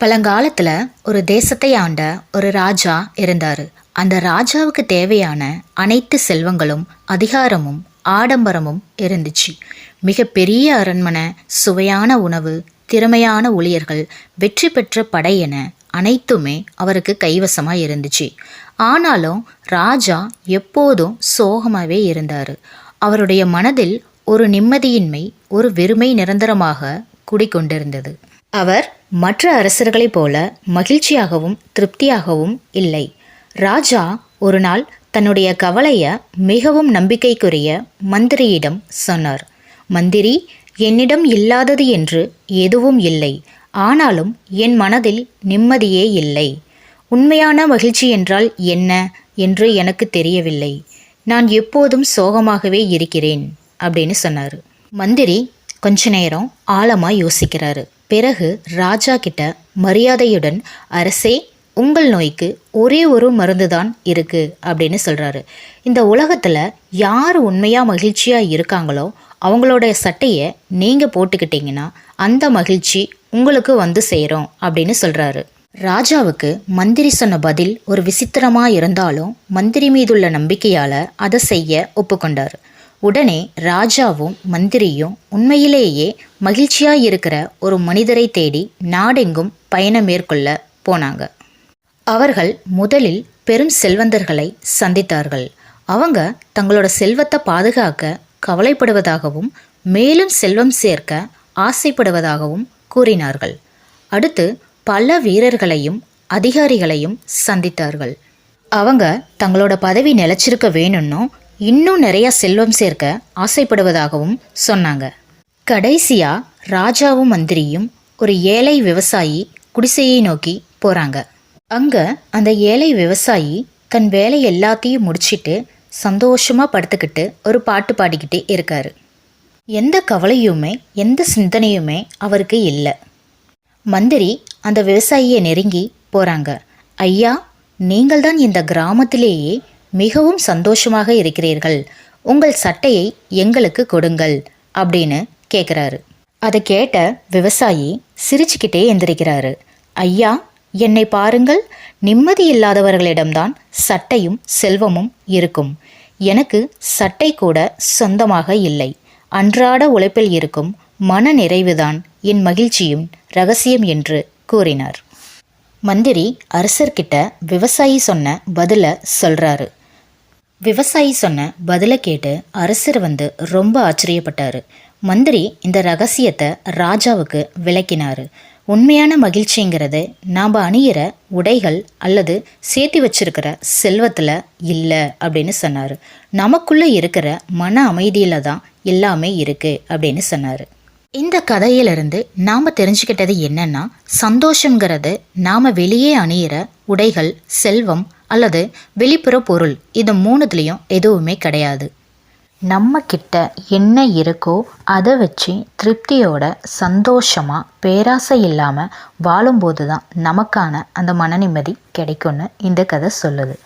பழங்காலத்தில் ஒரு தேசத்தை ஆண்ட ஒரு ராஜா இருந்தார். அந்த ராஜாவுக்கு தேவையான அனைத்து செல்வங்களும் அதிகாரமும் ஆடம்பரமும் இருந்துச்சு. மிக பெரிய அரண்மனை, சுவையான உணவு, திறமையான ஊழியர்கள், வெற்றி பெற்ற படை என அனைத்துமே அவருக்கு கைவசமாக இருந்துச்சு. ஆனாலும் ராஜா எப்போதும் சோகமாகவே இருந்தார். அவருடைய மனதில் ஒரு நிம்மதியின்மை, ஒரு வெறுமை நிரந்தரமாக குடிக்கொண்டிருந்தது. அவர் மற்ற அரசர்களைப் போல மகிழ்ச்சியாகவும் திருப்தியாகவும் இல்லை. ராஜா ஒரு நாள் தன்னுடைய கவலையை மிகவும் நம்பிக்கைக்குரிய மந்திரியிடம் சொன்னார். மந்திரி, என்னிடம் இல்லாதது என்று எதுவும் இல்லை. ஆனாலும் என் மனதில் நிம்மதியே இல்லை. உண்மையான மகிழ்ச்சி என்றால் என்ன என்று எனக்கு தெரியவில்லை. நான் எப்போதும் சோகமாகவே இருக்கிறேன் அப்படின்னு சொன்னார். மந்திரி கொஞ்ச நேரம் ஆழமாக யோசிக்கிறாரு. பிறகு ராஜா கிட்ட மரியாதையுடன், அரசே, உங்கள் நோய்க்கு ஒரே ஒரு மருந்து தான் இருக்கு அப்படின்னு சொல்கிறாரு. இந்த உலகத்தில் யார் உண்மையாக மகிழ்ச்சியாக இருக்காங்களோ அவங்களோட சட்டையை நீங்கள் போட்டுக்கிட்டீங்கன்னா அந்த மகிழ்ச்சி உங்களுக்கு வந்து சேரும் அப்படின்னு சொல்கிறாரு. ராஜாவுக்கு மந்திரி சொன்ன பதில் ஒரு விசித்திரமாக இருந்தாலும் மந்திரி மீதுள்ள நம்பிக்கையால் அதை செய்ய ஒப்புக்கொண்டார். உடனே ராஜாவும் மந்திரியும் உண்மையிலேயே மகிழ்ச்சியாக இருக்கிற ஒரு மனிதரை தேடி நாடெங்கும் பயணம் மேற்கொள்ள போனாங்க. அவர்கள் முதலில் பெரும் செல்வந்தர்களை சந்தித்தார்கள். அவங்க தங்களோட செல்வத்தை பாதுகாக்க கவலைப்படுவதாகவும் மேலும் செல்வம் சேர்க்க ஆசைப்படுவதாகவும் கூறினார்கள். அடுத்து பல வீரர்களையும் அதிகாரிகளையும் சந்தித்தார்கள். அவங்க தங்களோட பதவி நிலைச்சிருக்க வேணும்னும் இன்னும் நிறைய செல்வம் சேர்க்க ஆசைப்படுவதாகவும் சொன்னாங்க. கடைசியாக ராஜாவும் மந்திரியும் ஒரு ஏழை விவசாயி குடிசையை நோக்கி போகிறாங்க. அங்கே அந்த ஏழை விவசாயி தன் வேலை எல்லாத்தையும் முடிச்சிட்டு சந்தோஷமாக படுத்துக்கிட்டு ஒரு பாட்டு பாடிக்கிட்டே இருக்காரு. எந்த கவலையுமே எந்த சிந்தனையுமே அவருக்கு இல்லை. மந்திரி அந்த விவசாயியை நெருங்கி போகிறாங்க. ஐயா, நீங்கள் தான் இந்த கிராமத்திலேயே மிகவும் சந்தோஷமாக இருக்கிறீர்கள். உங்கள் சட்டையை எங்களுக்கு கொடுங்கள் அப்படின்னு கேட்குறாரு. அதை கேட்ட விவசாயி சிரிச்சுக்கிட்டே எந்திரிக்கிறாரு. ஐயா, என்னை பாருங்கள், நிம்மதி இல்லாதவர்களிடம்தான் சட்டையும் செல்வமும் இருக்கும். எனக்கு சட்டை கூட சொந்தமாக இல்லை. அன்றாட உழைப்பில் இருக்கும் மன நிறைவுதான் என் மகிழ்ச்சியும் ரகசியம் என்று கூறினார். மந்திரி அரசர்கிட்ட விவசாயி சொன்ன பதிலை சொல்கிறாரு. விவசாயி சொன்ன பதிலை கேட்டு அரசர் ரொம்ப ஆச்சரியப்பட்டார். மந்திரி இந்த ரகசியத்தை ராஜாவுக்கு விளக்கினார். உண்மையான மகிழ்ச்சிங்கிறது நாம் அணியிற உடைகள் அல்லது சேர்த்து வச்சிருக்கிற செல்வத்தில் இல்லை அப்படின்னு சொன்னார். நமக்குள்ளே இருக்கிற மன அமைதியில் தான் எல்லாமே இருக்குது அப்படின்னு சொன்னார். இந்த கதையிலிருந்து நாம் தெரிஞ்சுக்கிட்டது என்னன்னா, சந்தோஷங்கிறது நாம் வெளியே அணியிற உடைகள், செல்வம் அல்லது வெளிப்புற பொருள், இது மூணுத்துலேயும் எதுவுமே கிடையாது. நம்ம கிட்ட என்ன இருக்கோ அதை வச்சு திருப்தியோட சந்தோஷமாக பேராசை இல்லாமல் வாழும்போது தான் நமக்கான அந்த மன நிம்மதி கிடைக்கும்னு இந்த கதை சொல்லுது.